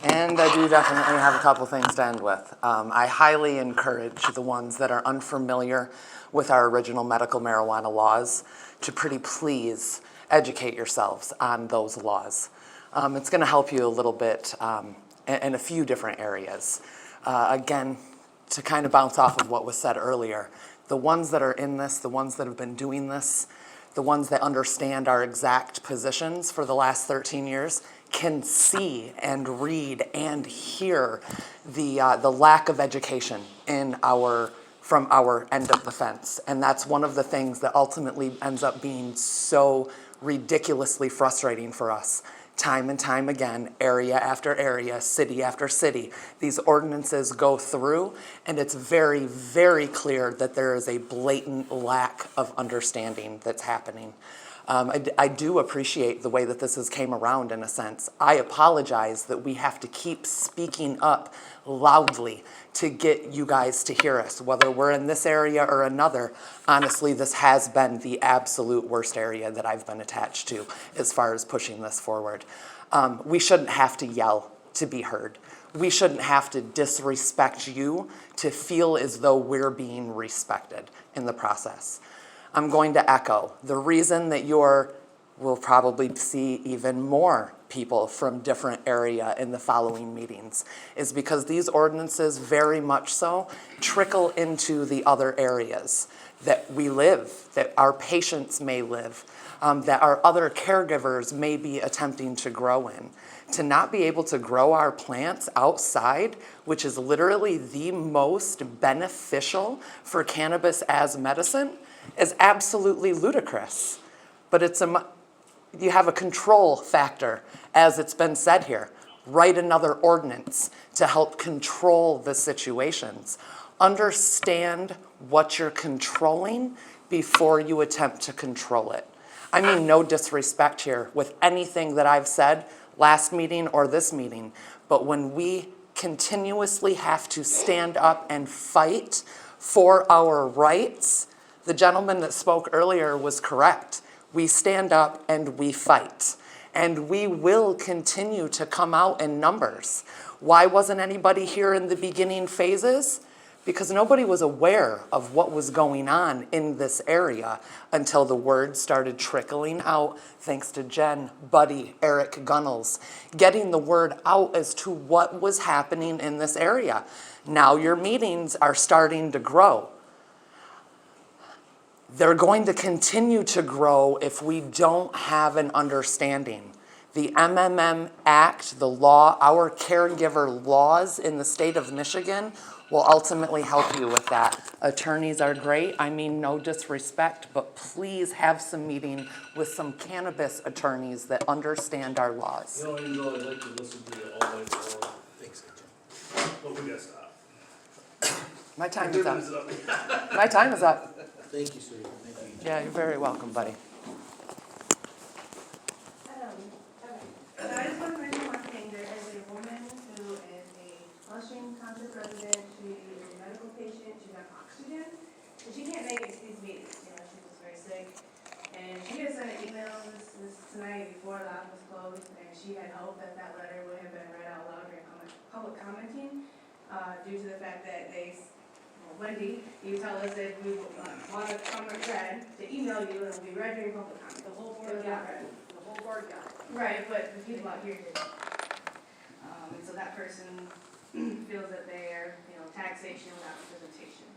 And I do definitely have a couple things to end with. I highly encourage the ones that are unfamiliar with our original medical marijuana laws to pretty please educate yourselves on those laws. It's going to help you a little bit in a few different areas. Again, to kind of bounce off of what was said earlier, the ones that are in this, the ones that have been doing this, the ones that understand our exact positions for the last 13 years can see and read and hear the lack of education from our end of the fence. And that's one of the things that ultimately ends up being so ridiculously frustrating for us. Time and time again, area after area, city after city, these ordinances go through, and it's very, very clear that there is a blatant lack of understanding that's happening. I do appreciate the way that this has came around in a sense. I apologize that we have to keep speaking up loudly to get you guys to hear us, whether we're in this area or another. Honestly, this has been the absolute worst area that I've been attached to as far as pushing this forward. We shouldn't have to yell to be heard. We shouldn't have to disrespect you to feel as though we're being respected in the process. I'm going to echo the reason that we'll probably see even more people from different area in the following meetings is because these ordinances very much so trickle into the other areas that we live, that our patients may live, that our other caregivers may be attempting to grow in. To not be able to grow our plants outside, which is literally the most beneficial for cannabis as medicine, is absolutely ludicrous. But you have a control factor, as it's been said here. Write another ordinance to help control the situations. Understand what you're controlling before you attempt to control it. I mean no disrespect here with anything that I've said last meeting or this meeting, but when we continuously have to stand up and fight for our rights, the gentleman that spoke earlier was correct. We stand up and we fight. And we will continue to come out in numbers. Why wasn't anybody here in the beginning phases? Because nobody was aware of what was going on in this area until the word started trickling out, thanks to Jen, Buddy, Eric Gunnels, getting the word out as to what was happening in this area. Now your meetings are starting to grow. They're going to continue to grow if we don't have an understanding. The MMM Act, the law, our caregiver laws in the state of Michigan will ultimately help you with that. Attorneys are great. I mean no disrespect, but please have some meeting with some cannabis attorneys that understand our laws. You know, even though I'd like to listen to you all night long, thanks, but we gotta stop. My time is up. My time is up. Thank you, sir. Thank you. Yeah, you're very welcome, buddy. So I just want to mention one thing. There is a woman who is a Flushing Township resident. She is a medical patient. She's on oxygen. And she can't make it to these meetings. You know, she's just very sick. And she had sent an email this tonight before the office closed. And she had hoped that that letter would have been read out loud during public commenting due to the fact that Wendy, you tell us if we want a comment read, to email you, and it'll be read during public comment. The whole board got it. The whole board got it. Right, but the people out here didn't. And so that person feels that they're, taxation without representation.